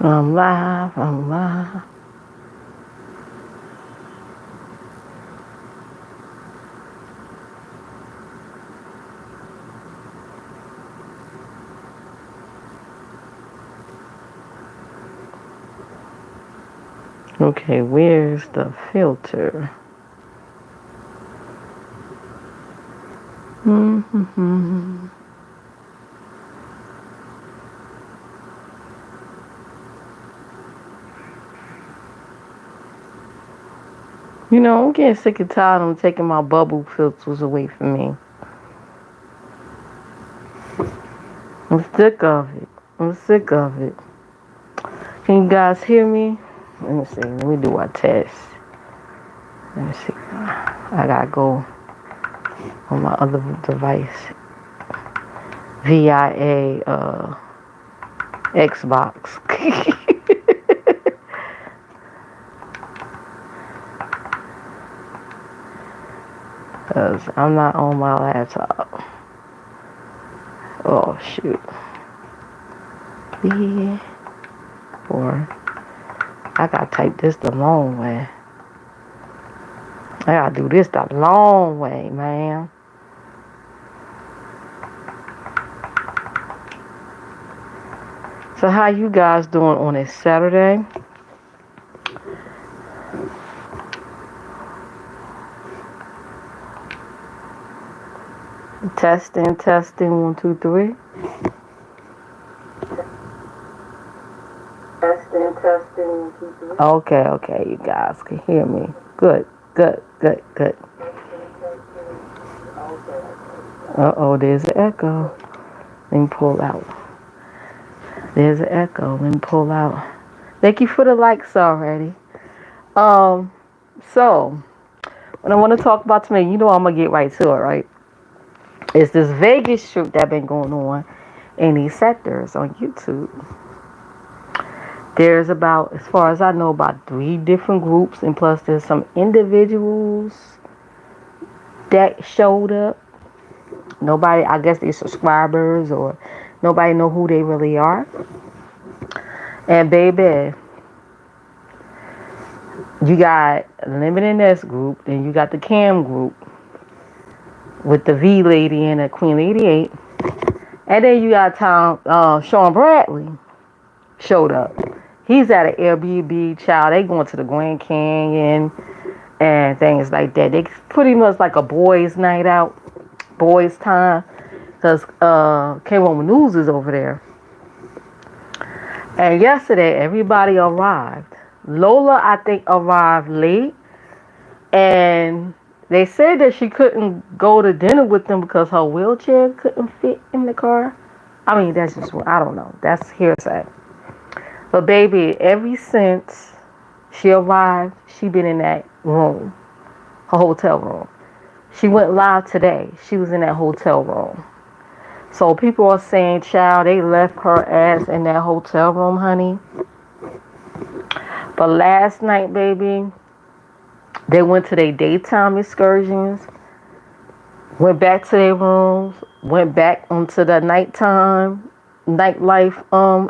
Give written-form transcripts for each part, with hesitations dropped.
I'm live, I'm live. Okay, where's the filter? Mm-hmm. I'm getting sick and tired of taking my bubble filters away from me. I'm sick of it. I'm sick of it. Can you guys hear me? Let me see. Let me do a test. Let me see. I gotta go on my other device. VIA Xbox. Because I'm not on my laptop. Oh, shoot. Yeah. Or I gotta type this the long way. I gotta do this the long way, man. So how you guys doing on this Saturday? Testing, testing, 1, 2, 3. Testing, testing, 1, 2, 3. Okay, you guys can hear me. Good. Uh-oh, there's an echo. Let me pull out. There's an echo. Let me pull out. Thank you for the likes already. So what I want to talk about today, I'm gonna get right to it, right? It's this Vegas shoot that been going on in these sectors on YouTube. There's about, as far as I know, about 3 different groups, and plus there's some individuals that showed up. Nobody, I guess they're subscribers or nobody know who they really are. And baby, you got Limited Nest group, and you got the Cam group with the V Lady and the Queen Lady 8. And then you got Sean Bradley showed up. He's at an Airbnb, child. They going to the Grand Canyon and things like that. They pretty much like a boys' night out, boys' time. Because K1 News is over there. And yesterday, everybody arrived. Lola, I think, arrived late. And they said that she couldn't go to dinner with them because her wheelchair couldn't fit in the car. I mean, that's just, I don't know. That's hearsay. But baby, ever since she arrived, she been in that room, her hotel room. She went live today. She was in that hotel room. So people are saying, child, they left her ass in that hotel room, honey. But last night, baby, they went to their daytime excursions, went back to their rooms, went back onto the nightlife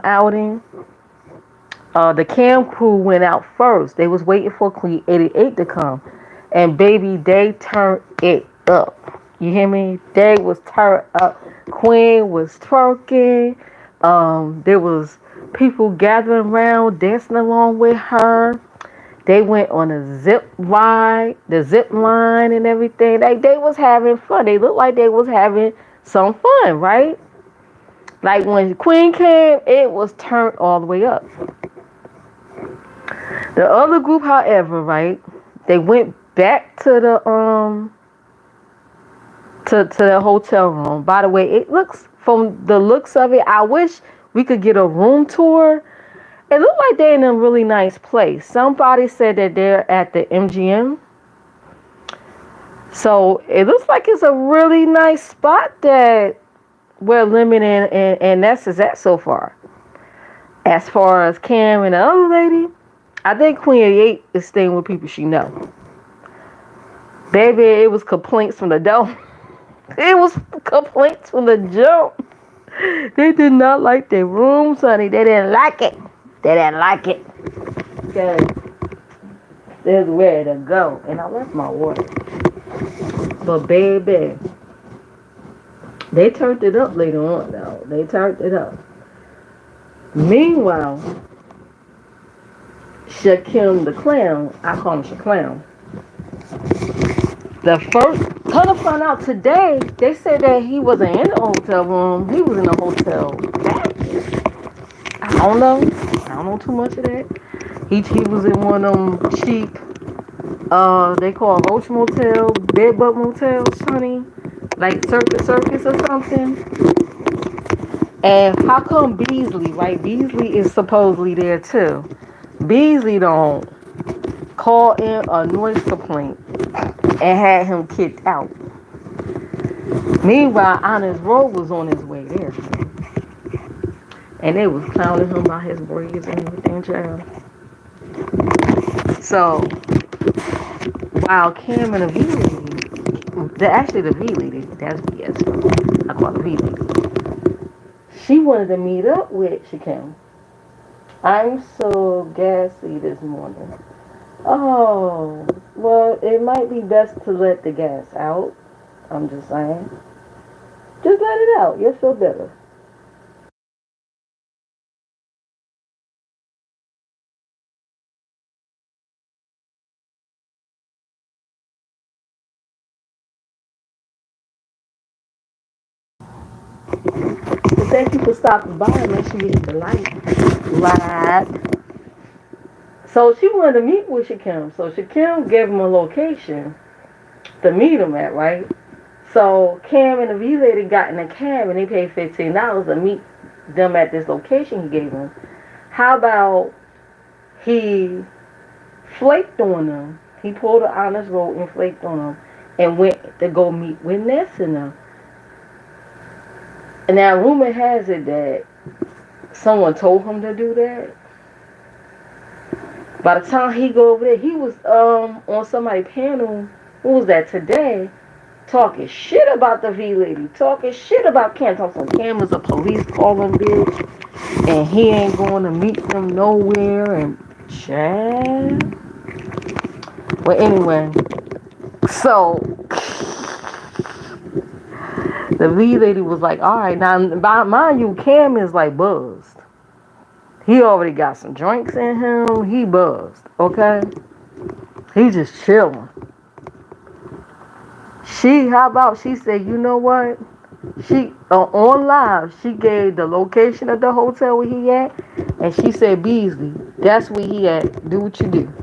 outing. The Cam crew went out first. They was waiting for Queen 88 to come. And baby, they turned it up. You hear me? They was turned up. Queen was twerking. There was people gathering around, dancing along with her. They went on a zip line and everything. They was having fun. They looked like they was having some fun, right? Like when Queen came, it was turned all the way up. The other group, however, right, they went back to the to the hotel room. By the way, it looks, from the looks of it, I wish we could get a room tour. It looked like they're in a really nice place. Somebody said that they're at the MGM. So it looks like it's a really nice spot that we're limiting and Ness is at so far. As far as Cam and the other lady, I think Queen 88 is staying with people she know. Baby, it was complaints from the door. It was complaints from the jump. They did not like their rooms, honey. They didn't like it. They didn't like it. Because they're ready to go. And I left my water. But baby, they turned it up later on though. They turned it up. Meanwhile, Shakim the clown, I call him Shaclown. The first, kind of found out today, they said that he wasn't in the hotel room. He was in the hotel bathroom. I don't know. I don't know too much of that. He was in one of them cheap, they call Roach Motel, Bedbug Motels, honey. Like Circus or something. And how come Beasley, right? Beasley is supposedly there too. Beasley don't call in a noise complaint and had him kicked out. Meanwhile, Honest Road was on his way there. And they was clowning him about his braids and everything, child. So, while Cam and the V lady, actually the V lady, that's BS. I call her V lady. She wanted to meet up with Shakim. I'm so gassy this morning. Oh, well, it might be best to let the gas out. I'm just saying. Just let it out. You'll feel better. So thank you for stopping by. Make sure you hit the light. Right. So she wanted to meet with Shakim. So Shakim gave him a location to meet him at, right? So Cam and the V lady got in a cab and they paid $15 to meet them at this location he gave them. How about he flaked on them? He pulled the honest road and flaked on them and went to go meet with Ness and them. And now rumor has it that someone told him to do that. By the time he go over there, he was on somebody's panel. What was that today? Talking shit about the V lady, talking shit about Cam. Talking Cam was a police calling bitch, and he ain't going to meet them nowhere. And Chad. Well, anyway, so the V lady was like, "All right, now mind you, Cam is like buzzed. He already got some drinks in him. He buzzed, okay? He just chilling." How about she said, you know what? She on live, she gave the location of the hotel where he at, and she said, Beasley, that's where he at. Do what you do.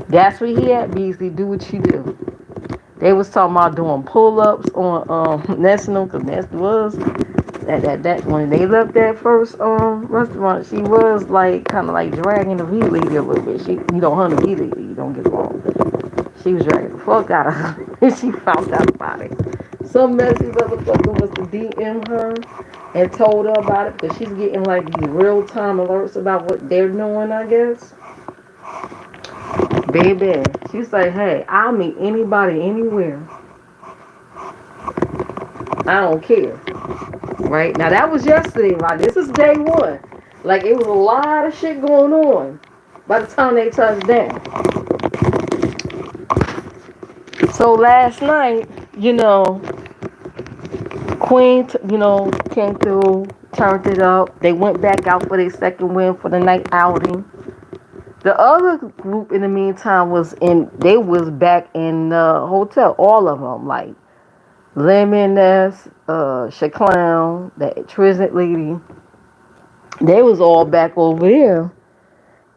That's where he at, Beasley. Do what you do. They was talking about doing pull-ups on National, because Ness was that when they left that first restaurant, she was like kind of like dragging the V lady a little bit. She, her and the V lady, you don't get along. She was dragging the fuck out of her, and she found out about it. Some messy motherfucker was to DM her and told her about it because she's getting like these real time alerts about what they're doing, I guess. Baby, she's like, hey, I'll meet anybody anywhere. I don't care. Right? Now that was yesterday, right? This is day one. Like it was a lot of shit going on by the time they touched down. So last night, Queen, came through, turned it up. They went back out for their second win for the night outing. The other group in the meantime they was back in the hotel, all of them, like Lemon, Shaclown, that Triznet lady. They was all back over there.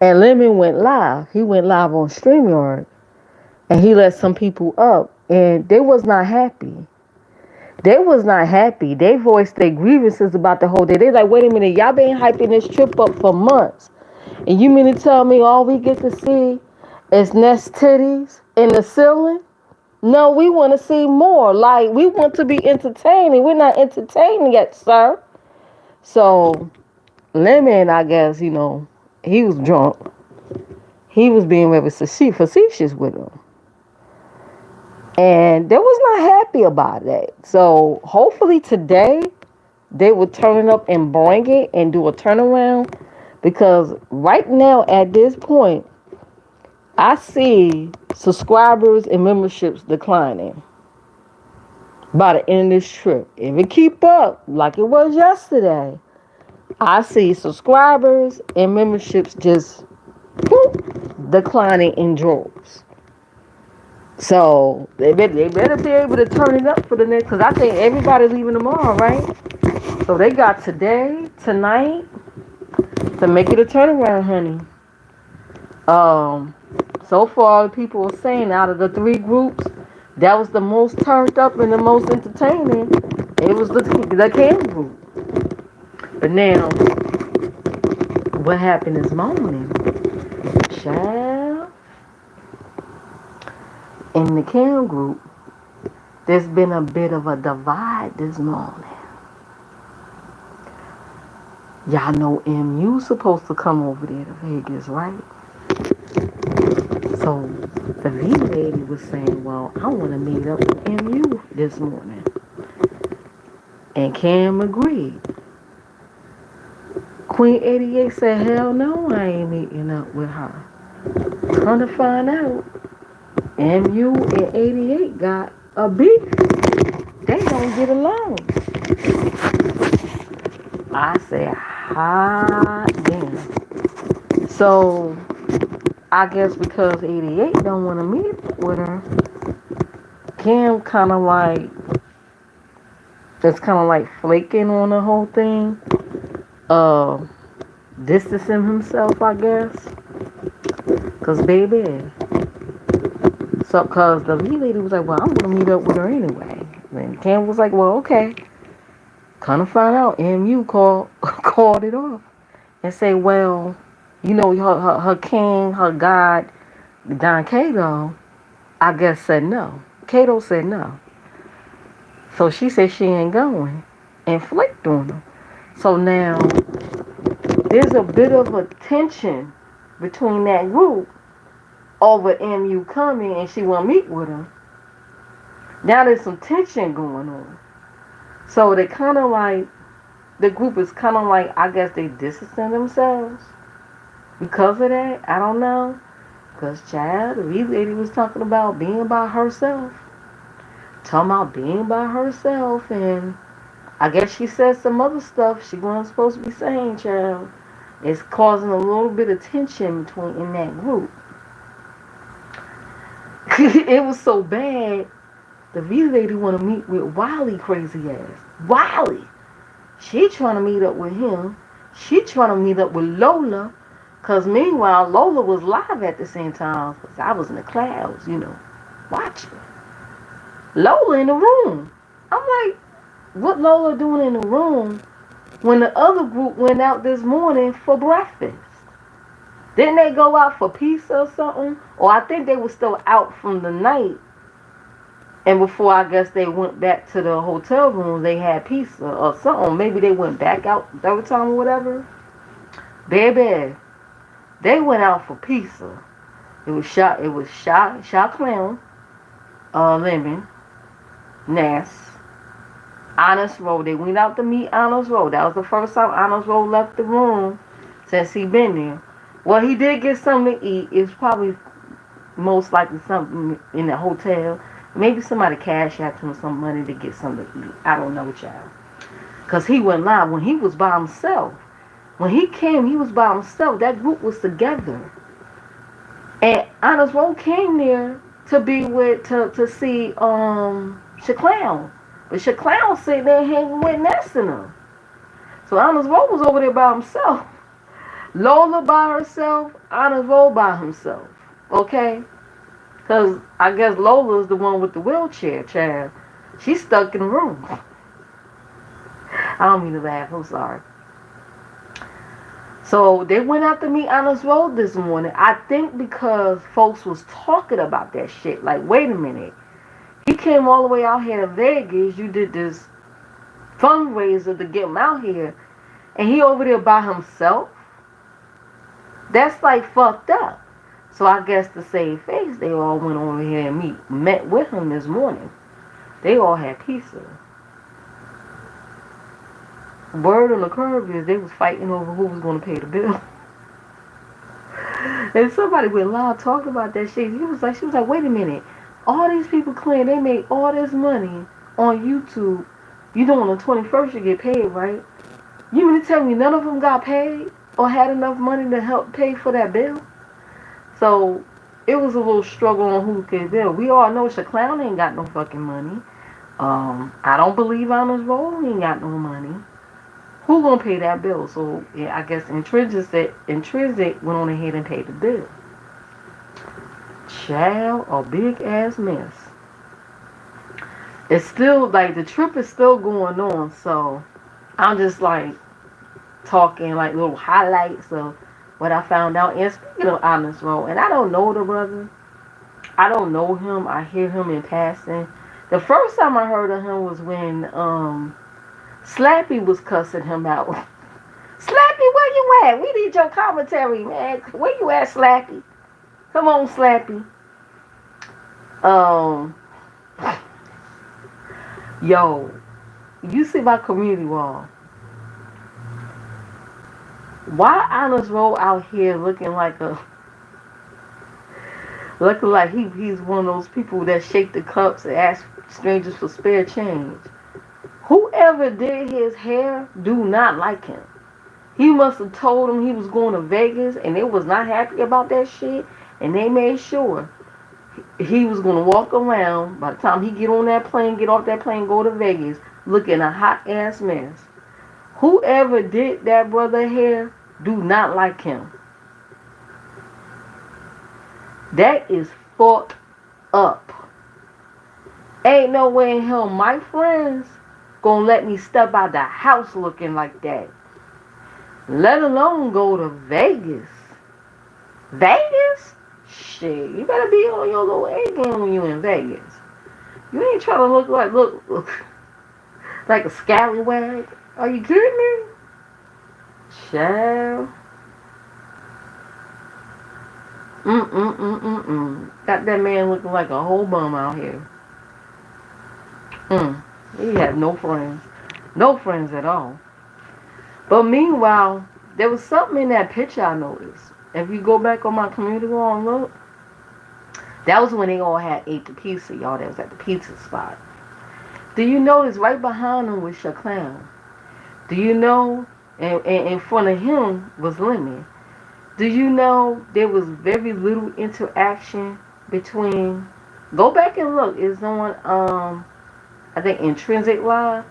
And Lemon went live. He went live on StreamYard. And he let some people up. And they was not happy. They was not happy. They voiced their grievances about the whole day. They like, wait a minute, y'all been hyping this trip up for months. And you mean to tell me all we get to see is Nest titties in the ceiling? No, we want to see more. Like, we want to be entertaining. We're not entertaining yet, sir. So, Lemon, I guess, he was drunk. He was being very facetious with him. And they was not happy about that. So, hopefully today, they will turn it up and bring it and do a turnaround. Because right now, at this point, I see subscribers and memberships declining by the end of this trip. If it keep up like it was yesterday, I see subscribers and memberships just declining in droves. So they better be able to turn it up for the next, because I think everybody's leaving tomorrow, right? So they got today, tonight to make it a turnaround, honey. Um, so far, people are saying out of the three groups, that was the most turned up and the most entertaining. It was the Cam group. But now, what happened this morning, child, in the Cam group, there's been a bit of a divide this morning. Y'all know MU supposed to come over there to Vegas, right? So the V lady was saying, well, I want to meet up with MU this morning. And Cam agreed. Queen 88 said, hell no, I ain't meeting up with her. Come to find out, MU and 88 got a beef. They don't get along. I said, hot damn. So I guess because 88 don't want to meet with her, Cam kind of like, just kind of like flaking on the whole thing. Distancing himself, I guess. Cause baby. So, cause the lead lady was like, well, I'm gonna meet up with her anyway. And Cam was like, well, okay. Kind of find out, MU called it off and say, well, you know, her king, her god, Don Cato, I guess said no. Cato said no. So she said she ain't going and flaked on him. So now there's a bit of a tension between that group over MU coming and she want to meet with him. Now there's some tension going on. So they kind of like, the group is kind of like, I guess they distancing themselves because of that. I don't know. Because child, the lady was talking about being by herself. Talking about being by herself. And I guess she said some other stuff she wasn't supposed to be saying, child. It's causing a little bit of tension between in that group. It was so bad. The V lady want to meet with Wiley crazy ass. Wiley. She trying to meet up with him. She trying to meet up with Lola. Because meanwhile, Lola was live at the same time. Because I was in the clouds, you know, watching. Lola in the room. I'm like, what Lola doing in the room when the other group went out this morning for breakfast? Didn't they go out for pizza or something? Or I think they were still out from the night. And before I guess they went back to the hotel room, they had pizza or something. Maybe they went back out third time or whatever. Baby, they went out for pizza. It was Shot Clown, Lemon, Nass, Honest Road. They went out to meet Honest Road. That was the first time Honest Road left the room since he been there. Well, he did get something to eat. It's probably most likely something in the hotel. Maybe somebody cashed out to him some money to get something to eat. I don't know, child. Because he went live when he was by himself. When he came, he was by himself. That group was together. And Honest Road came there to be with, to see Shaclown. But Shaclown said they hanging with Ness and them. So Honest Road was over there by himself. Lola by herself, Honest Road by himself. Okay? Because I guess Lola's the one with the wheelchair, child. She's stuck in the room. I don't mean to laugh. I'm sorry. So they went out to meet Honest Road this morning. I think because folks was talking about that shit. Like, wait a minute. He came all the way out here to Vegas. You did this fundraiser to get him out here. And he over there by himself. That's like fucked up. So I guess to save face, they all went over here and met with him this morning. They all had pizza. Word on the curb is they was fighting over who was going to pay the bill. And somebody went live talking about that shit. She was like, wait a minute. All these people claim they made all this money on YouTube. You know, on the 21st you get paid, right? You mean to tell me none of them got paid or had enough money to help pay for that bill? So it was a little struggle on who could bill. We all know Clown ain't got no fucking money. I don't believe Honest Roll ain't got no money. Who gonna pay that bill? So yeah, I guess Intrinsic went on ahead and paid the bill. Child, a big ass mess. It's still like the trip is still going on, so I'm just like talking like little highlights of what I found out. And speaking of Honest Roll, and I don't know the brother. I don't know him. I hear him in passing. The first time I heard of him was when Slappy was cussing him out. Slappy, where you at? We need your commentary, man. Where you at, Slappy? Come on, Slappy. Yo, you see my community wall. Why Honest Roll out here looking like he's one of those people that shake the cups and ask strangers for spare change? Whoever did his hair do not like him. He must have told him he was going to Vegas and they was not happy about that shit, and they made sure he was going to walk around by the time he get off that plane, go to Vegas, looking a hot ass mess. Whoever did that brother hair do not like him. That is fucked up. Ain't no way in hell my friends gonna let me step out the house looking like that. Let alone go to Vegas. Vegas? Shit, you better be on your little A game when you in Vegas. You ain't trying to look like a scallywag. Are you kidding me? Child. Got that man looking like a whole bum out here. He had no friends. No friends at all. But meanwhile, there was something in that picture I noticed. If you go back on my community wall and look, that was when they all had ate the pizza, y'all. That was at the pizza spot. Do you notice right behind him was Clown? Do you know, and in front of him was Lemon? Do you know there was very little interaction between... Go back and look. It's on, I think, Intrinsic Live.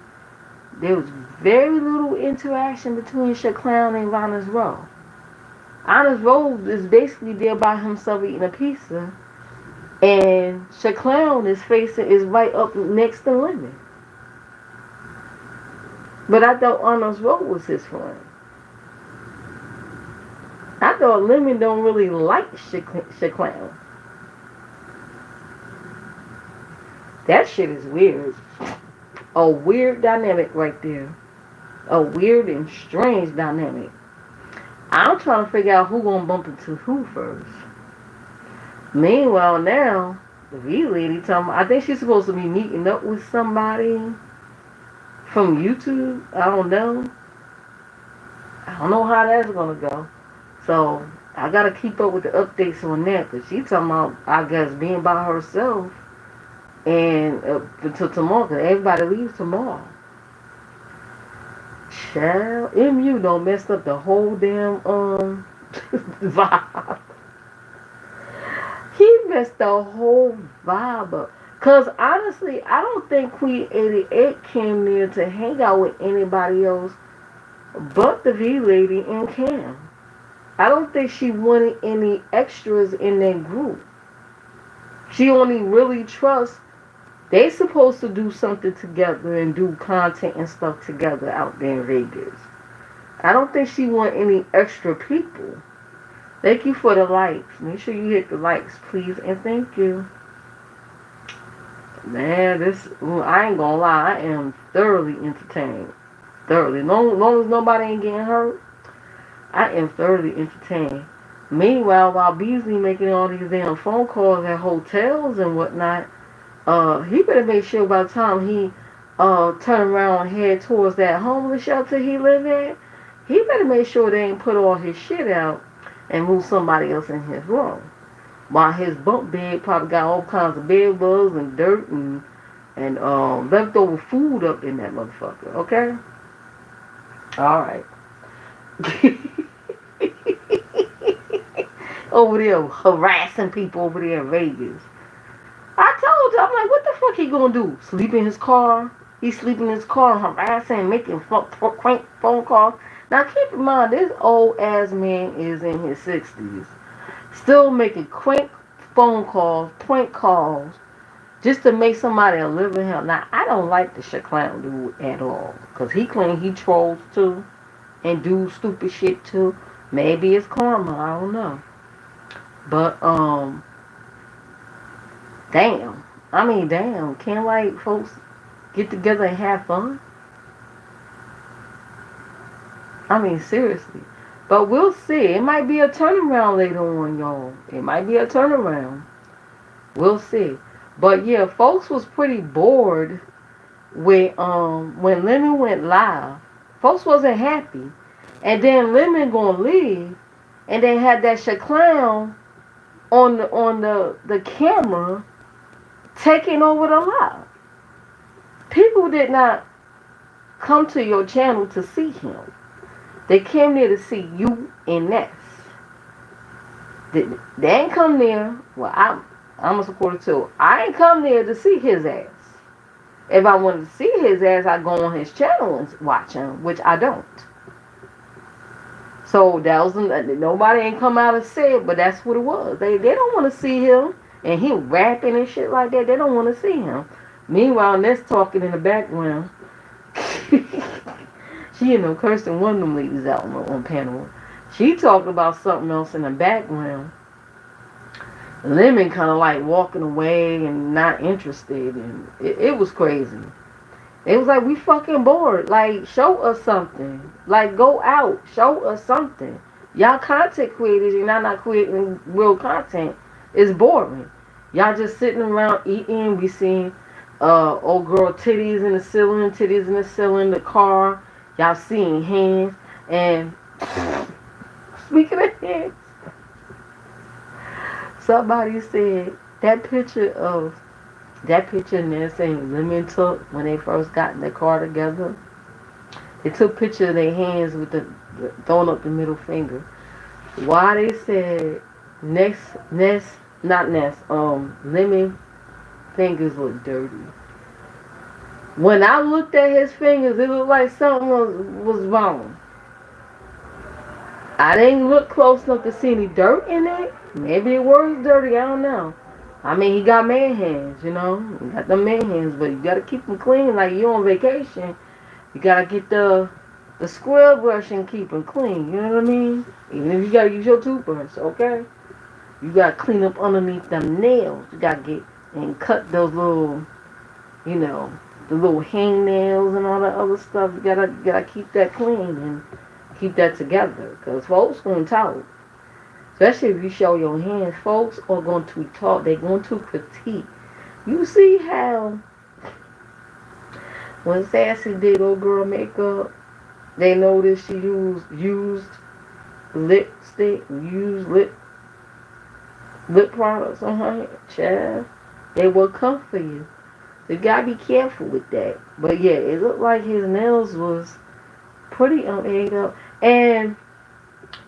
There was very little interaction between Clown and Honest Roll. Honest Roll is basically there by himself eating a pizza, and Clown is right up next to Lemon. But I thought Honest Roll was his friend. I thought Lemon don't really like Clown. That shit is weird. A weird dynamic right there. A weird and strange dynamic. I'm trying to figure out who gonna bump into who first. Meanwhile, now the V lady talking. I think she's supposed to be meeting up with somebody from YouTube. I don't know. I don't know how that's gonna go. So I gotta keep up with the updates on that, because she's talking about, I guess, being by herself and until tomorrow, because everybody leaves tomorrow. Child, MU done messed up the whole damn vibe. He messed the whole vibe up. Cause honestly, I don't think Queen 88 came there to hang out with anybody else but the V lady and Cam. I don't think she wanted any extras in that group. She only really trusts. They supposed to do something together and do content and stuff together out there in Vegas. I don't think she want any extra people. Thank you for the likes. Make sure you hit the likes, please, and thank you. Man, I ain't gonna lie, I am thoroughly entertained. Thoroughly. Long as nobody ain't getting hurt, I am thoroughly entertained. Meanwhile, while Beasley making all these damn phone calls at hotels and whatnot, he better make sure by the time he turn around and head towards that homeless shelter he live at, he better make sure they ain't put all his shit out and move somebody else in his room. While his bunk bed probably got all kinds of bed bugs and dirt and leftover food up in that motherfucker. Okay, all right. Over there harassing people over there in Vegas. I told you, I'm like, what the fuck he gonna do? Sleep in his car? He sleep in his car harassing, making crank phone calls. Now keep in mind, this old ass man is in his 60s. Still making crank phone calls, prank calls, just to make somebody a living hell. Now, I don't like the shit clown dude at all. Because he claims he trolls too and do stupid shit too. Maybe it's karma, I don't know. But, damn. I mean, damn. Can't white folks get together and have fun? I mean, seriously. But we'll see. It might be a turnaround later on, y'all. It might be a turnaround. We'll see. But yeah, folks was pretty bored with when Lemon went live. Folks wasn't happy. And then Lemon gonna leave and they had that shit clown on the camera taking over the live. People did not come to your channel to see him. They came there to see you and Ness. They ain't come there. Well, I'm a supporter too. I ain't come there to see his ass. If I wanted to see his ass, I'd go on his channel and watch him, which I don't. So that was nobody ain't come out and said, but that's what it was. They don't want to see him, and he rapping and shit like that. They don't want to see him. Meanwhile, Ness talking in the background. She cursing one of them ladies out on panel. She talking about something else in the background. Lemon kind of like walking away and not interested, and it was crazy. It was like, we fucking bored. Like, show us something. Like, go out, show us something. Y'all content creators, you're not creating real content. It's boring. Y'all just sitting around eating. We seen old girl titties in the ceiling, the car. Y'all seeing hands. And speaking of hands, somebody said that picture Ness and Lemon took when they first got in the car together. They took picture of their hands with the throwing up the middle finger. Why they said Lemon fingers look dirty. When I looked at his fingers, it looked like something was wrong. I didn't look close enough to see any dirt in it. Maybe it was dirty, I don't know. I mean, he got man hands, He got the man hands, but you gotta keep them clean. Like you on vacation, you gotta get the scrub brush and keep them clean. You know what I mean? Even if you gotta use your toothbrush, okay? You gotta clean up underneath them nails. You gotta get and cut those little, the little hangnails and all that other stuff. You gotta keep that clean and keep that together, cause folks gonna talk. Especially if you show your hands, folks are going to talk. They're going to critique. You see how when Sassy did old girl makeup, they noticed she used lipstick, used lip products on her hand. Child, they will come for you. So you gotta be careful with that. But yeah, it looked like his nails was pretty ate up. And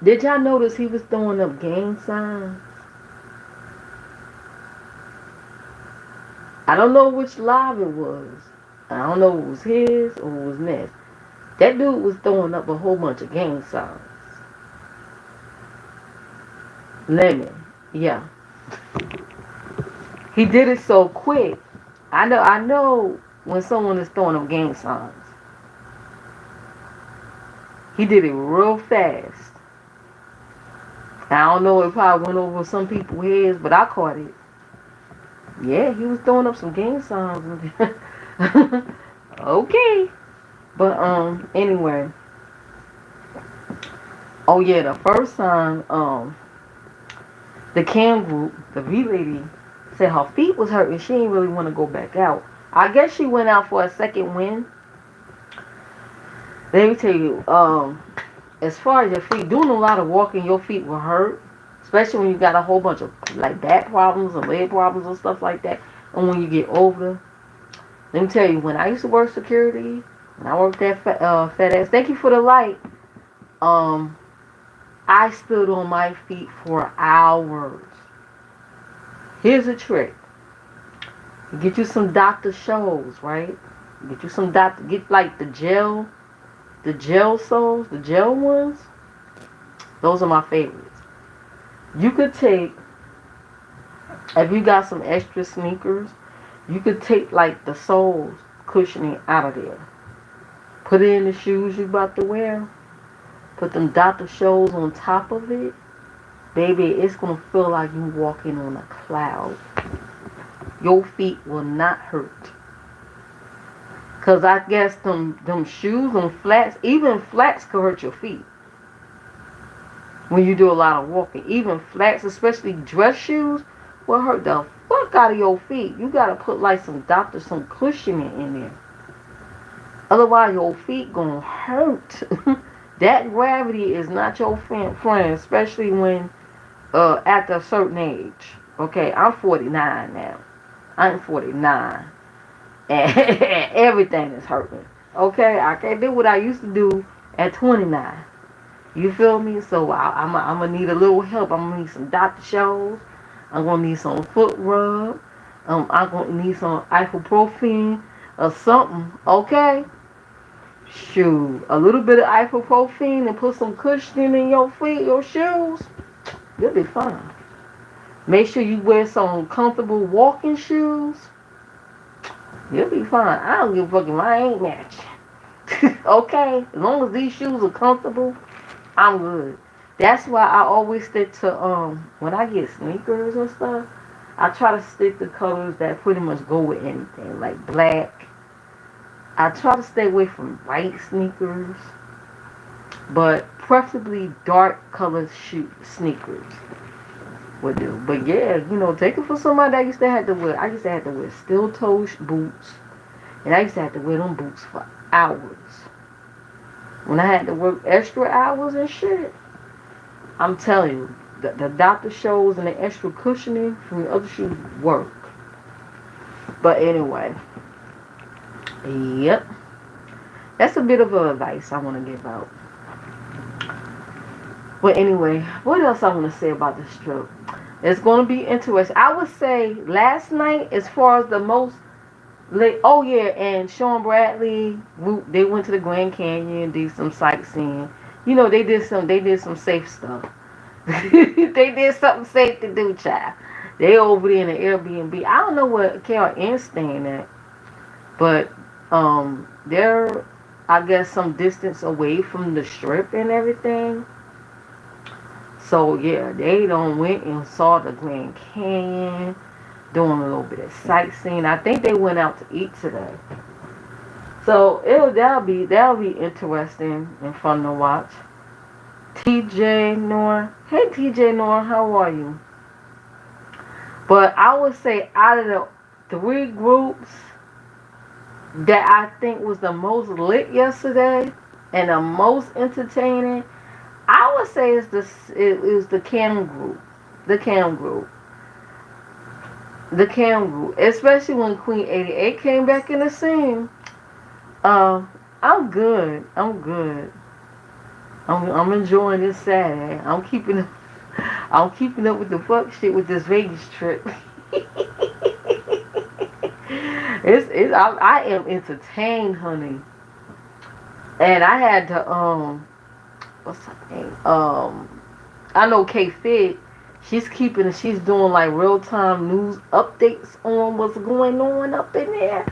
did y'all notice he was throwing up gang signs? I don't know which live it was. I don't know if it was his or it was Ness. That dude was throwing up a whole bunch of gang signs. Lemon, yeah. He did it so quick. I know when someone is throwing up gang signs. He did it real fast. I don't know if it probably went over some people's heads, but I caught it. Yeah, he was throwing up some gang signs. Okay. But anyway. Oh yeah, the first time the cam group, the V lady, said her feet was hurting. She didn't really want to go back out. I guess she went out for a second win. Let me tell you, as far as your feet, doing a lot of walking, your feet will hurt. Especially when you got a whole bunch of like back problems and leg problems and stuff like that. And when you get older, let me tell you, when I used to work security, when I worked at FedEx, thank you for the light. Um, I stood on my feet for hours. Here's a trick: get you some Dr. Scholl's, right? Get you some get like the gel soles, the gel ones. Those are my favorites. You could take, if you got some extra sneakers, you could take like the soles cushioning out of there. Put it in the shoes you about to wear. Put them Dr. Scholl's on top of it. Baby, it's going to feel like you walking on a cloud. Your feet will not hurt. Because I guess them shoes, them flats, even flats could hurt your feet. When you do a lot of walking. Even flats, especially dress shoes, will hurt the fuck out of your feet. You got to put like some cushioning in there. Otherwise, your feet going to hurt. That gravity is not your friend, especially when at a certain age. Okay, I'm 49 now. I'm 49. And everything is hurting. Okay, I can't do what I used to do at 29. You feel me? So I'm going to need a little help. I'm going to need some Dr. Scholl's. I'm going to need some foot rub. I'm going to need some ibuprofen or something. Okay? Shoot. A little bit of ibuprofen and put some cushioning in your feet, your shoes. You'll be fine. Make sure you wear some comfortable walking shoes. You'll be fine. I don't give a fuck if I ain't matching. Okay? As long as these shoes are comfortable, I'm good. That's why I always stick to, when I get sneakers and stuff, I try to stick to colors that pretty much go with anything. Like black. I try to stay away from white sneakers. But preferably dark colored sneakers would do. But yeah, take it for somebody that used to have to wear. I used to have to wear steel toe boots. And I used to have to wear them boots for hours. When I had to work extra hours and shit, I'm telling you, the Dr. Scholl's and the extra cushioning from the other shoes work. But anyway, yep. That's a bit of advice I want to give out. But anyway, what else I want to say about this trip? It's going to be interesting. I would say last night, as far as the most late, oh yeah, and Sean Bradley, they went to the Grand Canyon, did some sightseeing. They did some safe stuff. They did something safe to do, child. They over there in the Airbnb. I don't know where Carol Ann's staying at, but they're, I guess, some distance away from the strip and everything. So yeah, they went and saw the Grand Canyon, doing a little bit of sightseeing. I think they went out to eat today. So that'll be interesting and fun to watch. TJ Noor. Hey TJ Noor, how are you? But I would say out of the 3 groups that I think was the most lit yesterday and the most entertaining, I would say it was the Cam group. The Cam group. The Cam group. Especially when Queen 88 came back in the scene. I'm good. I'm enjoying this Saturday. I'm keeping up with the fuck shit with this Vegas trip. I am entertained, honey. And I had to what's her name? I know K Fit. She's doing like real time news updates on what's going on up in there,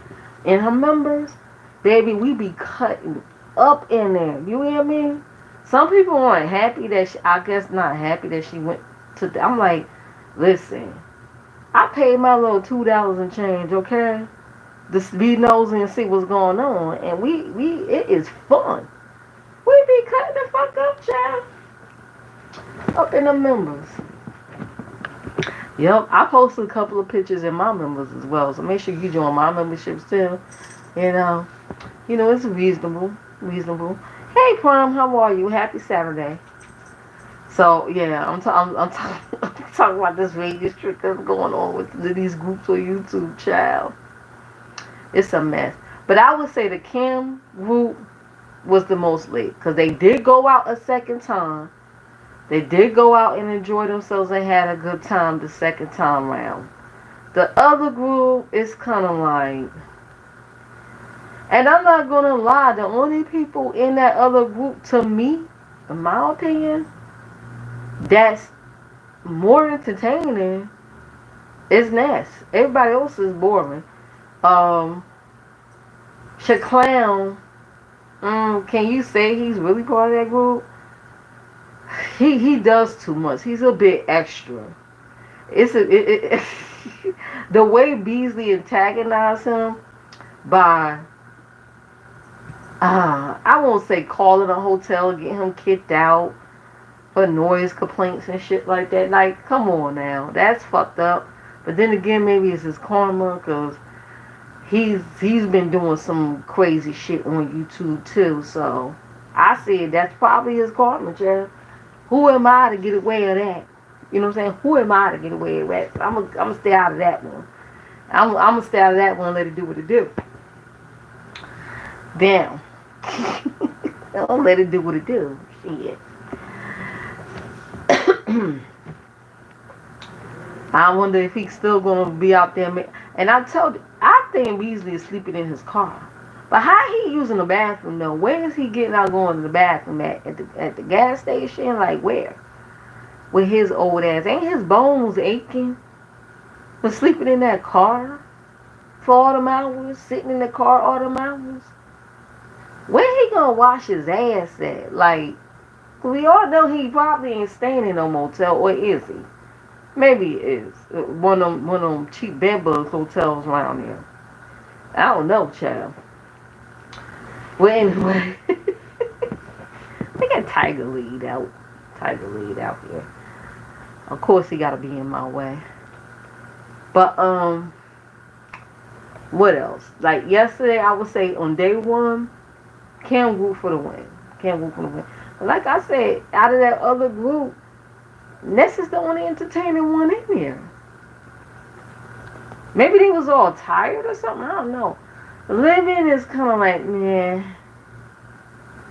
and her members. Baby, we be cutting up in there. You hear me? Some people aren't happy that I guess not happy that she went to. I'm like, listen, I paid my little $2 and change, okay? Just be nosy and see what's going on, and it is fun. We be cutting the fuck up, child. Up in the members. Yep, I posted a couple of pictures in my members as well, so make sure you join my membership too. It's reasonable. Hey Hey, Prom, how are you? Happy Saturday. So yeah, I'm talking about this radius trick that's going on with these groups on YouTube, child. It's a mess. But I would say the Kim group was the most lit because they did go out a second time. They did go out and enjoy themselves and had a good time the second time round. The other group is kind of like, and I'm not gonna lie, the only people in that other group, to me, in my opinion, that's more entertaining is Ness. Everybody else is boring. Um, Shaclown, can you say he's really part of that group? He does too much. He's a bit extra. The way Beasley antagonized him by I won't say calling a hotel, get him kicked out for noise complaints and shit like that. Like, come on now, that's fucked up. But then again, maybe it's his karma because he's been doing some crazy shit on YouTube too. So I said that's probably his karma, Jeff. Who am I to get away with that? You know what I'm saying? Who am I to get away with that? I'm gonna stay out of that one. I'm gonna stay out of that one and let it do what it do. Damn. Don't let it do what it do. Shit. I wonder if he's still gonna be out there. And I think Beasley is sleeping in his car. But how he using the bathroom though? Where is he getting out going to the bathroom at the gas station? Like where? With his old ass, ain't his bones aching for sleeping in that car for all them hours, sitting in the car all them hours? Where he gonna wash his ass at? Like, we all know he probably ain't staying in no motel, or is he? Maybe it is one of them cheap bedbug hotels around here. I don't know, child. Well, anyway, they got Tiger Lead out. Tiger Lead out here. Of course, he gotta be in my way. But what else? Like yesterday, I would say on day one, Cam Group for the win. Cam Group for the win. But like I said, out of that other group, Ness is the only entertaining one in there. Maybe they was all tired or something. I don't know. Living is kind of like, man.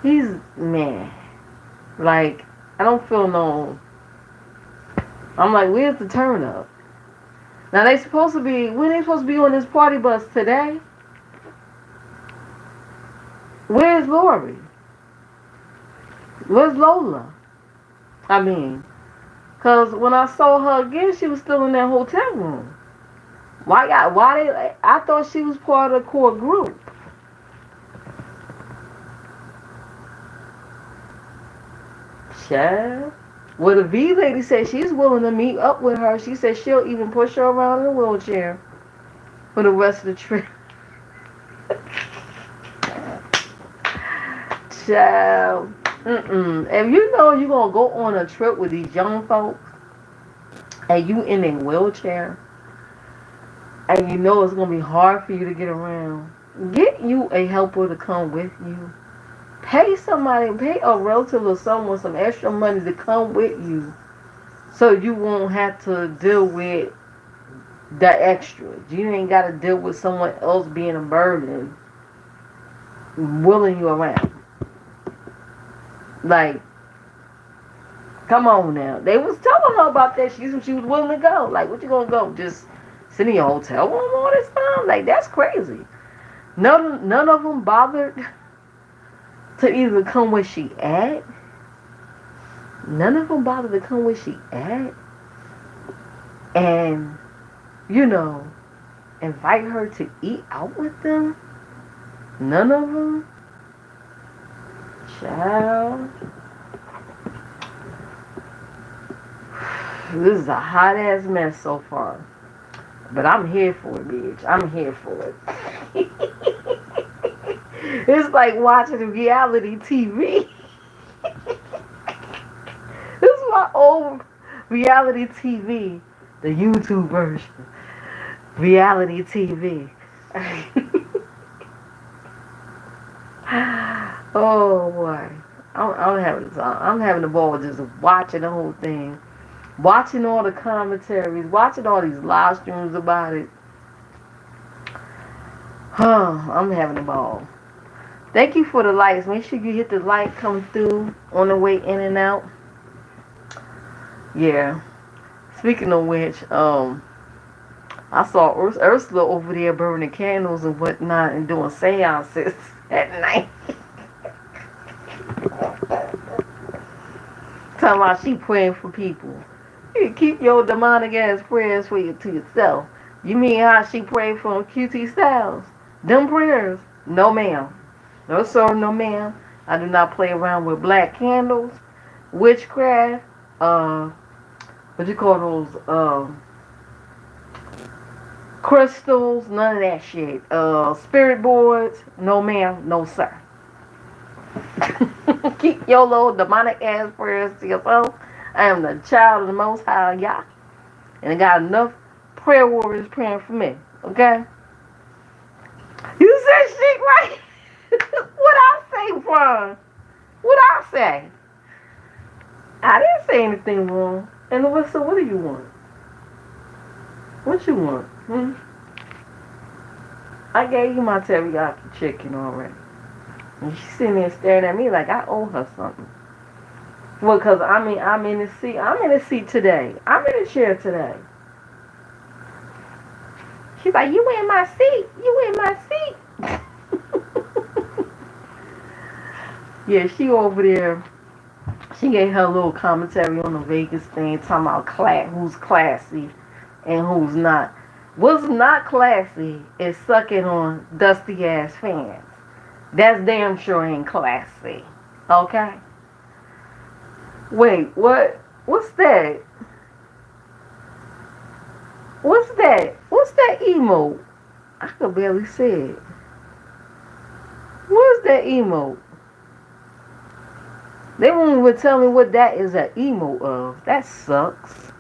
He's, man. Like, I don't feel no. I'm like, where's the turn up? Now they supposed to be, when they supposed to be on this party bus today? Where's Lori? Where's Lola? I mean, cause when I saw her again, she was still in that hotel room. I thought she was part of the core group. Child. Well, the V lady said she's willing to meet up with her. She said she'll even push her around in a wheelchair for the rest of the trip. Child. If you know you're going to go on a trip with these young folks and you in a wheelchair and you know it's going to be hard for you to get around, get you a helper to come with you. Pay a relative or someone some extra money to come with you so you won't have to deal with the extras. You ain't got to deal with someone else being a burden, wheeling you around. Like, come on now. They was telling her about that. She was willing to go. Like, what you gonna go? Just sit in your hotel room all this time? Like, that's crazy. None of them bothered to even come where she at. None of them bothered to come where she at. And, you know, invite her to eat out with them. None of them. Child. This is a hot ass mess so far. But I'm here for it, bitch. I'm here for it. It's like watching reality TV. This is my old reality TV. The YouTube version. Reality TV. Oh boy. I'm having the ball just watching the whole thing, watching all the commentaries, watching all these live streams about it. I'm having a ball. Thank you for the likes. Make sure you hit the like coming through on the way in and out. Yeah. Speaking of which, I saw Ursula over there burning candles and whatnot and doing seances at night. Talking about she praying for people. You keep your demonic ass prayers for you to yourself. You mean how she prayed for QT Styles? Them prayers? No ma'am. No sir, no ma'am. I do not play around with black candles, witchcraft, what you call those, crystals, none of that shit. Spirit boards, no ma'am, no sir. Keep your little demonic ass prayers to yourself. I am the child of the Most High Yah. And I got enough prayer warriors praying for me. Okay? You said shit right. What I say, Ron? What I say? I didn't say anything wrong. And so what do you want? What you want? I gave you my teriyaki chicken already. And she's sitting there staring at me like I owe her something. Well, because I'm in the seat. I'm in the seat today. I'm in the chair today. She's like, you in my seat. You in my seat. Yeah, she over there. She gave her little commentary on the Vegas thing, talking about who's classy and who's not. What's not classy is sucking on dusty ass fans. That's damn sure ain't classy. Okay? Wait, what? What's that? What's that? What's that emote? I could barely see it. What's that emote? They won't even tell me what that is an emote of. That sucks.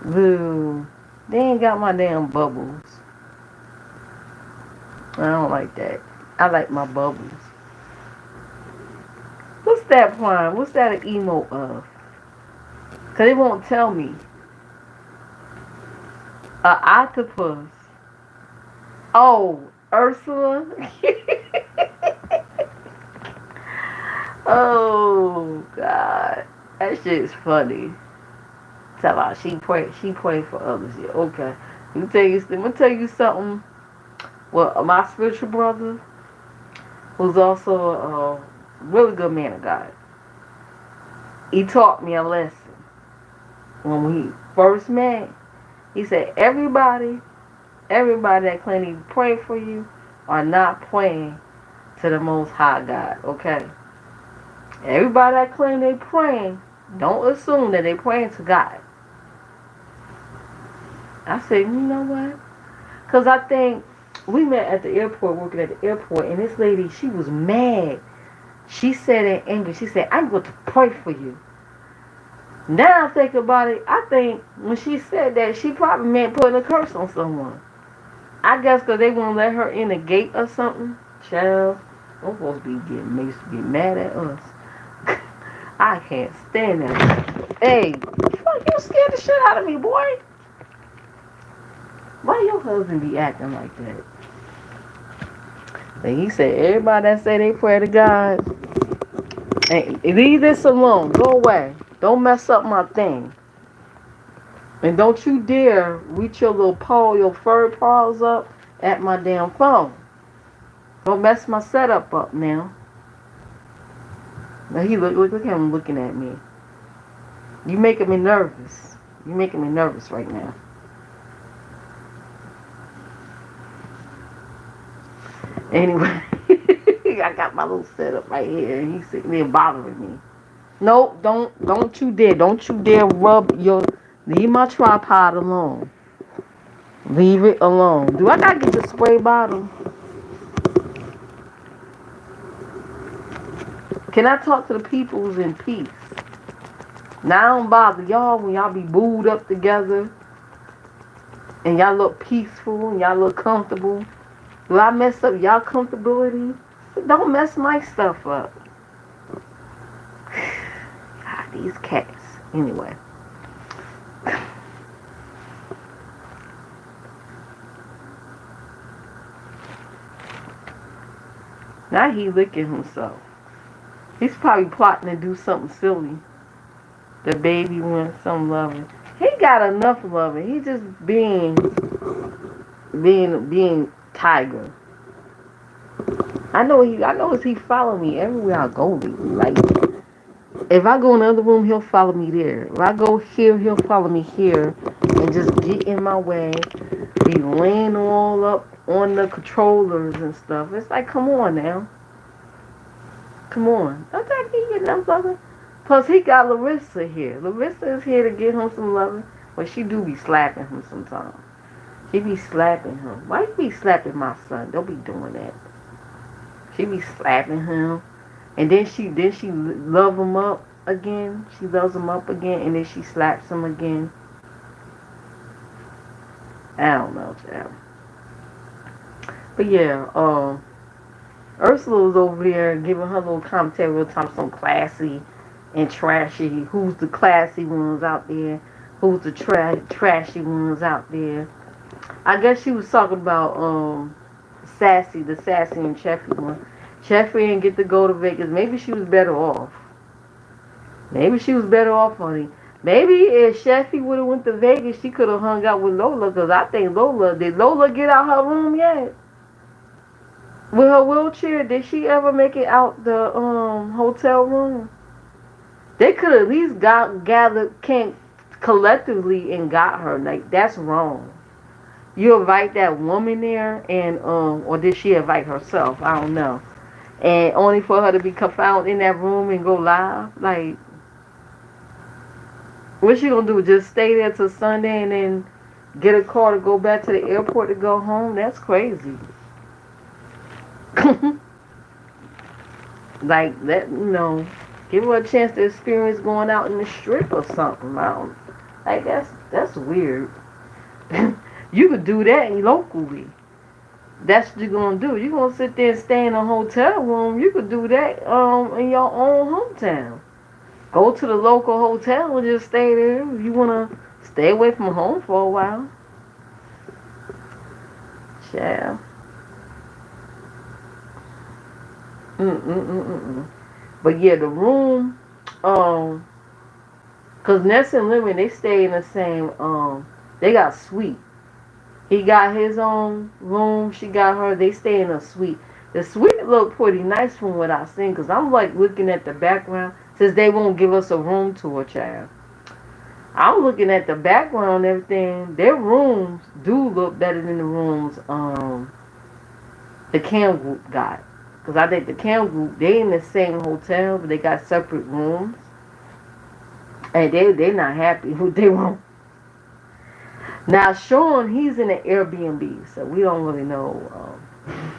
Boo. They ain't got my damn bubbles. I don't like that. I like my bubbles. What's that, Prime? What's that an emote of? Because they won't tell me. A octopus. Oh, Ursula? Oh, God. That shit is funny. Tell her she pray for others. Yeah, okay. Let me tell you something. Well, my spiritual brother, who's also a really good man of God, he taught me a lesson. When we first met, he said, everybody that claim to pray for you are not praying to the Most High God, okay? Everybody that claim they praying, don't assume that they praying to God. I said, you know what? Because I think we met at the airport, working at the airport, and this lady, she was mad. She said in English, she said, I'm going to pray for you. Now I think about it, I think when she said that, she probably meant putting a curse on someone. I guess because they won't let her in the gate or something. Child, I'm supposed to be getting mad at us. I can't stand that. Hey, you scared the shit out of me, boy. Why your husband be acting like that? And he said, everybody that say they pray to God, hey, leave this alone. Go away. Don't mess up my thing. And don't you dare reach your little paw, your fur paws up at my damn phone. Don't mess my setup up now. Now look at him looking at me. You making me nervous. You making me nervous right now. Anyway, I got my little setup right here, and he's sitting there bothering me. No, don't you dare leave my tripod alone. Leave it alone. Do I gotta get the spray bottle? Can I talk to the peoples in peace? Now I don't bother y'all when y'all be booed up together, and y'all look peaceful, and y'all look comfortable. Do I mess up y'all comfortability? Don't mess my stuff up. God, these cats. Anyway. Now he licking himself. He's probably plotting to do something silly. The baby wants some loving. He got enough loving. He just being tiger. I know he follow me everywhere I go. Like if I go in the other room, he'll follow me there. If I go here, he'll follow me here, and just get in my way. Be laying all up on the controllers and stuff. It's like, come on now, come on. Don't that he get enough loving? Plus, he got Larissa here. Larissa is here to get him some loving, but she do be slapping him sometimes. She be slapping him. Why you be slapping my son? Don't be doing that. She be slapping him. And then she love him up again. She loves him up again, and then she slaps him again. I don't know, child. But yeah, Ursula was over there giving her little commentary real time, some classy and trashy. Who's the classy ones out there? Who's the trashy ones out there? I guess she was talking about the sassy and Cheffy one. Cheffy didn't get to go to Vegas. Maybe she was better off. Maybe she was better off, honey. Maybe if Cheffy would have went to Vegas, she could have hung out with Lola. Because I think did Lola get out her room yet? With her wheelchair, did she ever make it out the hotel room? They could at least gathered collectively and got her. Like, that's wrong. You invite that woman there, and or did she invite herself? I don't know. And only for her to be confounded in that room and go live? Like, what's she gonna do? Just stay there till Sunday and then get a car to go back to the airport to go home? That's crazy. Like, give her a chance to experience going out in the strip or something. I don't, like, that's weird. You could do that locally. That's what you're gonna do. You're gonna sit there and stay in a hotel room. You could do that in your own hometown. Go to the local hotel and just stay there. You wanna stay away from home for a while. Yeah. But yeah, the room, cause Ness and Lemon, they stay in the same, they got suite. He got his own room. She got her. They stay in a suite. The suite look pretty nice from what I've seen. Because I'm like looking at the background. Since they won't give us a room tour, child. I'm looking at the background and everything. Their rooms do look better than the rooms the Cam Group got. Because I think the Cam Group, they in the same hotel. But they got separate rooms. And they not happy with their room. Now, Sean, he's in an Airbnb, so we don't really know.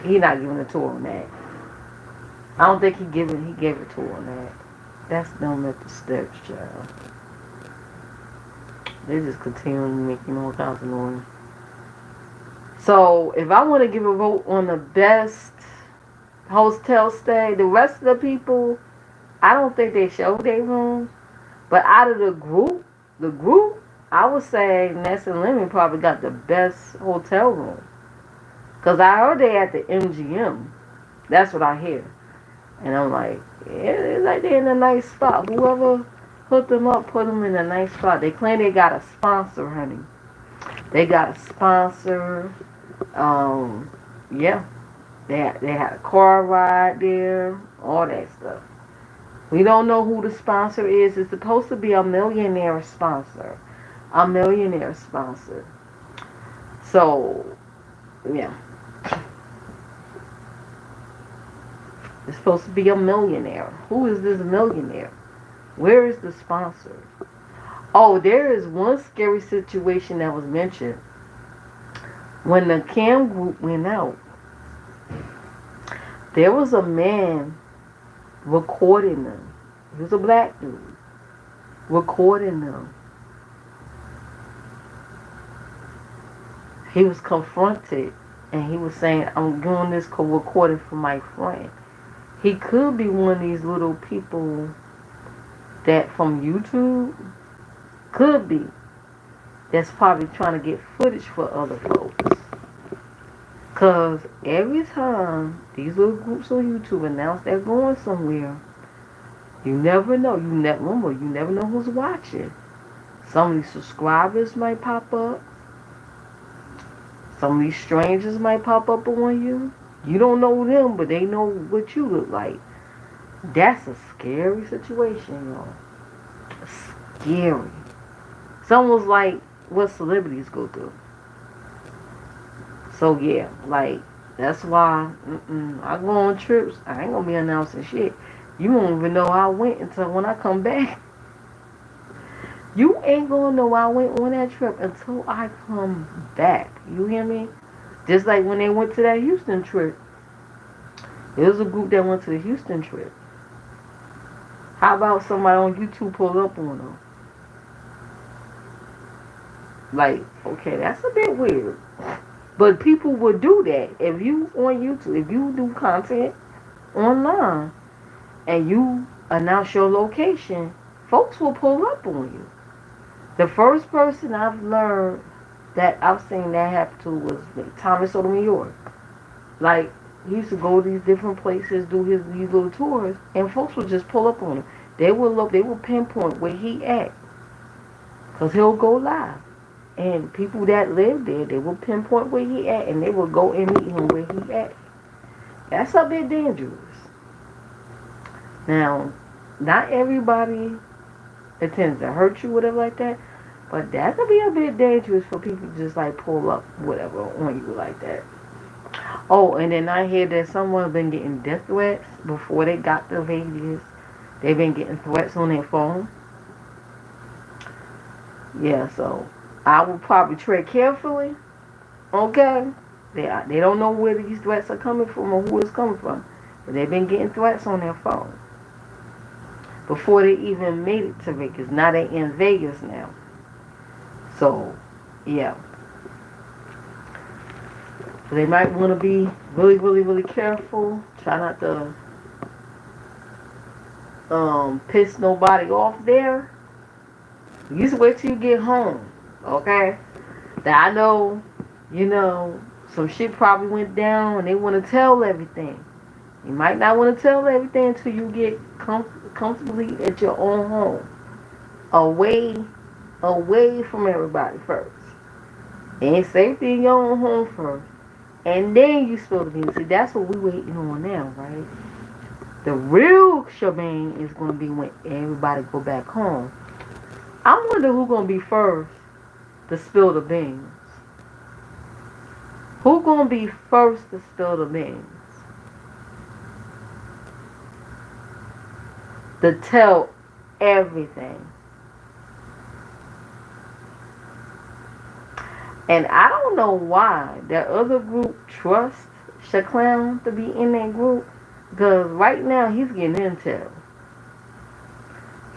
He's not giving a tour on that. I don't think he gave a tour on that. That's them at the steps, child. They just continuing making all kinds of noise. So, if I want to give a vote on the best hotel stay, the rest of the people, I don't think they showed their rooms. But out of the group, I would say Ness and Lemon probably got the best hotel room. Because I heard they at the MGM. That's what I hear. And I'm like, yeah, it's like they're in a nice spot. Whoever hooked them up, put them in a nice spot. They claim they got a sponsor, honey. They got a sponsor. Yeah. They had a car ride there. All that stuff. We don't know who the sponsor is. It's supposed to be a millionaire sponsor. A millionaire sponsor. So, yeah. It's supposed to be a millionaire. Who is this millionaire? Where is the sponsor? Oh, there is one scary situation that was mentioned. When the Cam Group went out, there was a man recording them. He was a black dude. Recording them. He was confronted and he was saying, I'm doing this recording for my friend. He could be one of these little people that from YouTube, could be, that's probably trying to get footage for other folks. Cause every time these little groups on YouTube announce they're going somewhere, you never know. You never know who's watching. Some of these subscribers might pop up. Some of these strangers might pop up on you. You don't know them, but they know what you look like. That's a scary situation, y'all. Scary. It's almost like what celebrities go through. So yeah, like that's why I go on trips. I ain't gonna be announcing shit. You won't even know I went until when I come back. You ain't gonna know I went on that trip until I come back. You hear me? Just like when they went to that Houston trip. There was a group that went to the Houston trip. How about somebody on YouTube pulled up on them? Like, okay, that's a bit weird. But people would do that. If you on YouTube, if you do content online and you announce your location, folks will pull up on you. The first person I've learned that I've seen that happen to was Thomas Sotomayor. Like, he used to go to these different places, do these little tours, and folks would just pull up on him. They would pinpoint where he at, cause he'll go live, and people that live there, they will pinpoint where he at, and they will go and meet him where he at. That's a bit dangerous. Now, not everybody intends to hurt you, whatever like that, but that could be a bit dangerous for people to just like pull up whatever on you like that. Oh, and then I hear that someone been getting death threats before they got to Vegas. They've been getting threats on their phone. Yeah, so I would probably tread carefully. Okay? They don't know where these threats are coming from or who it's coming from. But they've been getting threats on their phone. Before they even made it to Vegas. Now they in Vegas now. So, yeah. So they might want to be really, really, really careful. Try not to piss nobody off there. You just wait till you get home, okay? That I know, some shit probably went down and they want to tell everything. You might not want to tell everything until you get comfortably at your own home. Away from everybody first. And safety in your own home first. And then you spill the beans. See, that's what we're waiting on now, right? The real shebang is going to be when everybody go back home. I wonder who's going to be first to spill the beans. Who's going to be first to spill the beans? To tell everything. And I don't know why that other group trusts Shaclown to be in that group. Because right now he's getting intel.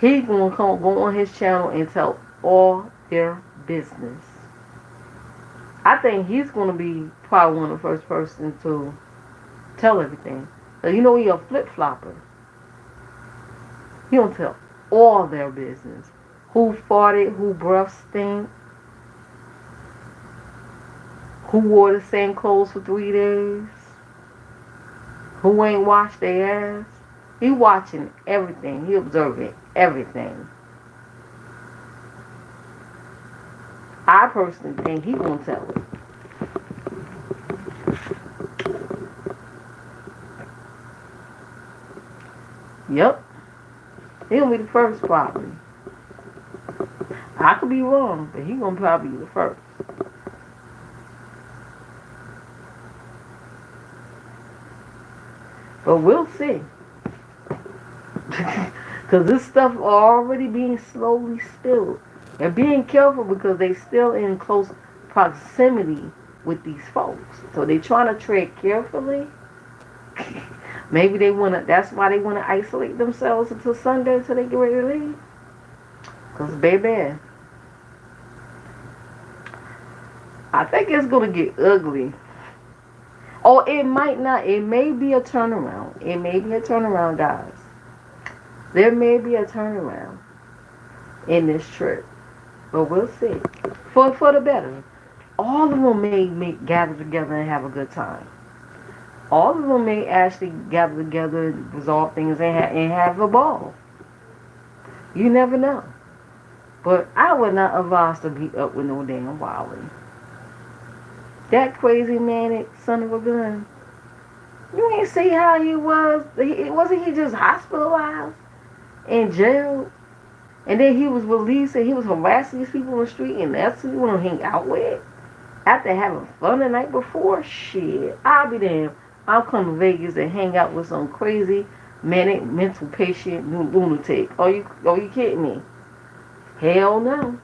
He's going to go on his channel and tell all their business. I think he's going to be probably one of the first persons to tell everything. So he's a flip-flopper. He don't tell all their business. Who farted, who breath stink, who wore the same clothes for 3 days, who ain't washed their ass. He watching everything. He observing everything. I personally think he gonna tell it. Yep. He gonna be the first probably. I could be wrong, but he gonna probably be the first. But we'll see. Because this stuff already being slowly spilled. They're being careful because they still in close proximity with these folks. So they're trying to tread carefully. Maybe that's why they want to isolate themselves until Sunday until they get ready to leave. Because baby, I think it's going to get ugly. Oh, it might not. It may be a turnaround. It may be a turnaround, guys. There may be a turnaround in this trip, but we'll see. For the better. All of them may gather together and have a good time. All of them may actually gather together, resolve things, and have a ball. You never know. But I would not advise to be up with no damn Wally. That crazy manic son of a gun. You ain't see how he was. Wasn't he just hospitalized in jail? And then he was released and he was harassing these people on the street, and that's who you want to hang out with? After having fun the night before? Shit. I'll be damned. I'll come to Vegas and hang out with some crazy, manic, mental patient lunatic. Are you kidding me? Hell no.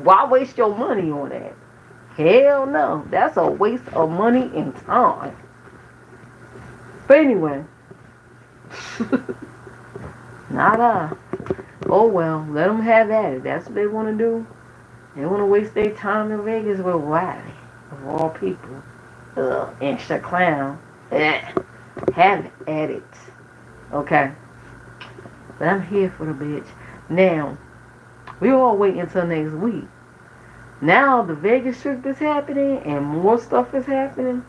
Why waste your money on that? Hell no. That's a waste of money and time. But anyway. Nada. Oh well, let them have at it. That's what they want to do. They want to waste their time in Vegas with Wiley, of all people. Extra clown. Have at it. Okay. But I'm here for the bitch. Now, we all wait until next week. Now the Vegas trip is happening and more stuff is happening.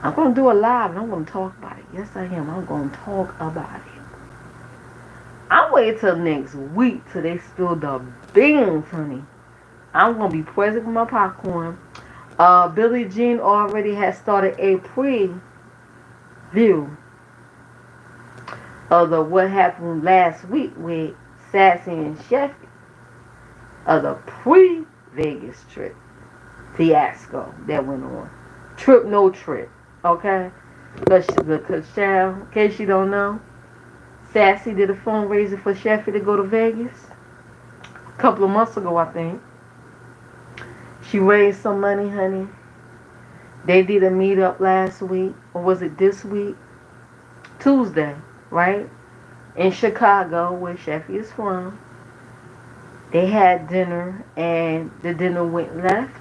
I'm going to do a live and I'm going to talk about it. Yes, I am. I'm going to talk about it. I'm waiting till next week till they spill the beans, honey. I'm going to be present with my popcorn. Billie Jean already has started a preview of the what happened last week with Sassy and Sheffy. Of the pre-Vegas trip fiasco that went on. Trip, no trip. Okay? Because, in case you don't know, Sassy did a fundraiser for Sheffy to go to Vegas a couple of months ago, I think. She raised some money, honey. They did a meetup last week, or was it this week? Tuesday, right? In Chicago, where Sheffy is from. They had dinner, and the dinner went left,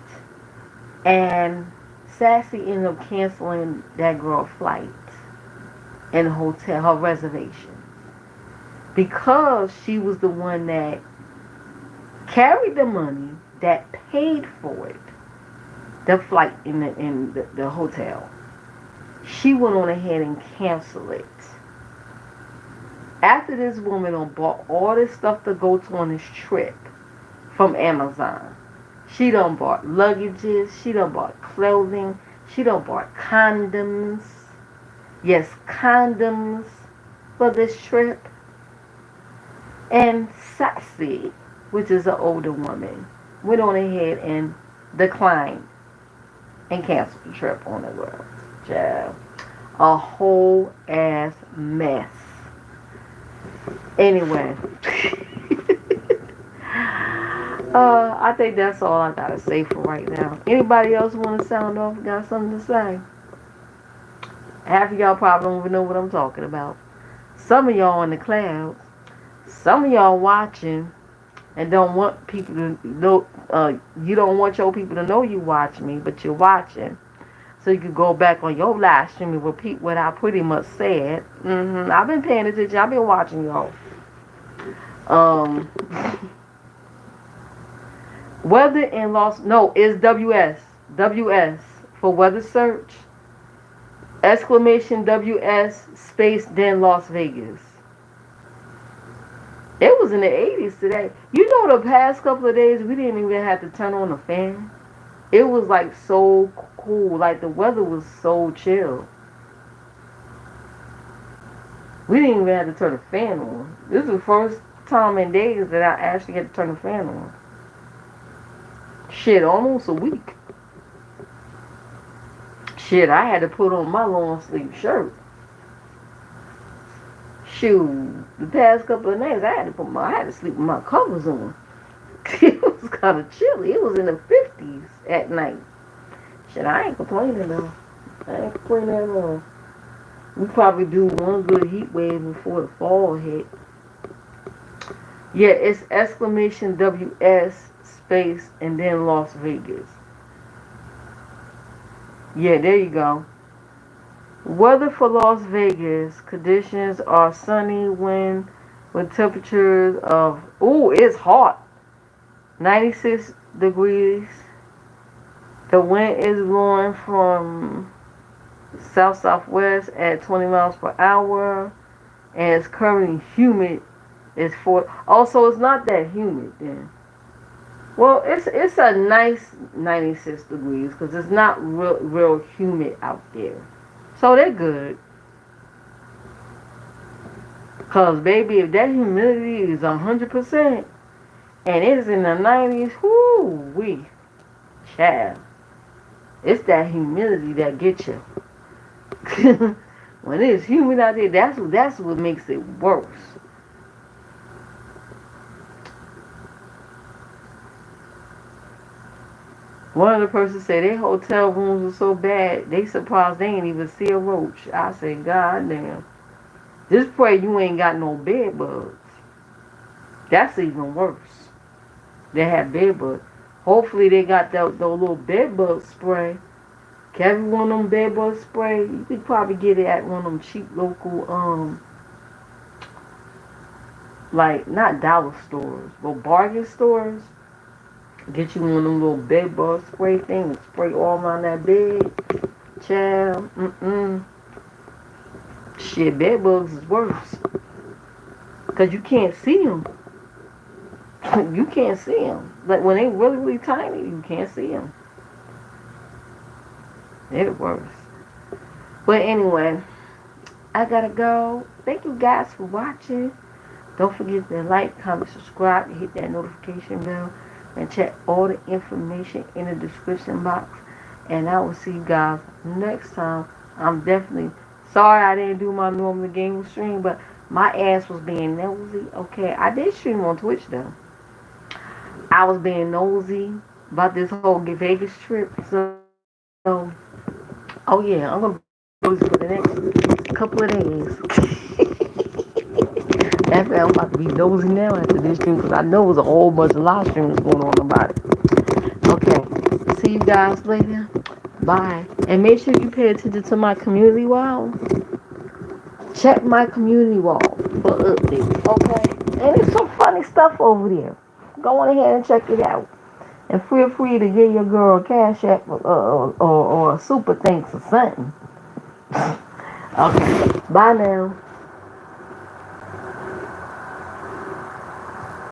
and Sassy ended up canceling that girl flight and the hotel, her reservation, because she was the one that carried the money that paid for it, the flight in the hotel. She went on ahead and canceled it. After this woman bought all this stuff to go to on this trip from Amazon. She done bought luggages. She done bought clothing. She done bought condoms. Yes, condoms for this trip. And Sassy, which is an older woman, went on ahead and declined and canceled the trip on the girl. Child. A whole ass mess. Anyway. I think that's all I gotta say for right now. Anybody else want to sound off? Got something to say? Half of y'all probably don't even know what I'm talking about. Some of y'all in the clouds. Some of y'all watching and don't want people to know. You don't want your people to know you watch me, but you're watching, so you can go back on your live stream and repeat what I pretty much said. I've been paying attention. I've been watching y'all. Weather in it's WS. WS for weather search. Exclamation WS space then Las Vegas. It was in the 80s today. You know, the past couple of days we didn't even have to turn on the fan. It was like so cool. Like the weather was so chill. We didn't even have to turn the fan on. This is the first time in days that I actually had to turn the fan on. Shit, almost a week. Shit, I had to put on my long sleeve shirt. Shoot, the past couple of nights I had to sleep with my covers on. It was kind of chilly. It was in the 50s at night. Shit, I ain't complaining though. I ain't complaining at all. We probably do one good heat wave before the fall hit. Yeah, it's exclamation WS space and then Las Vegas. Yeah, there you go. Weather for Las Vegas. Conditions are sunny, wind with temperatures of, ooh, it's hot. 96 degrees. The wind is blowing from south southwest at 20 miles per hour, and it's currently humid. It's for also it's not that humid then. Well, it's a nice 96 degrees because it's not real humid out there. So they're good. Cause baby, if that humidity is 100% and it is in the 90s, whoo wee, child, it's that humidity that gets you. When it's humid out there, that's what makes it worse. One of the persons said their hotel rooms were so bad, they surprised they ain't even see a roach. I said, God damn. Just pray you ain't got no bed bugs. That's even worse. They have bed bugs. Hopefully they got that little bed bug spray. Carry one of them bed bug spray. You could probably get it at one of them cheap local, like not dollar stores, but bargain stores. Get you one of them little bed bug spray things. Spray all around that bed. Child. Shit, bed bugs is worse. Because you can't see them. You can't see them. Like when they really tiny, you can't see them. They're worse. But anyway, I gotta go. Thank you guys for watching. Don't forget to like, comment, subscribe, and hit that notification bell. And check all the information in the description box. And I will see you guys next time. I'm definitely sorry I didn't do my normal game stream, but my ass was being nosy. Okay, I did stream on Twitch though. I was being nosy about this whole Vegas trip. So, oh yeah, I'm gonna be nosy for the next couple of days. That's why I'm about to be nosy now after this stream because I know there's a whole bunch of live streams going on about it. Okay, see you guys later. Bye. And make sure you pay attention to my community wall. Check my community wall for updates, okay? And there's some funny stuff over there. Go on ahead and check it out. And feel free to give your girl a cash app or a super thanks or something. Okay, bye now.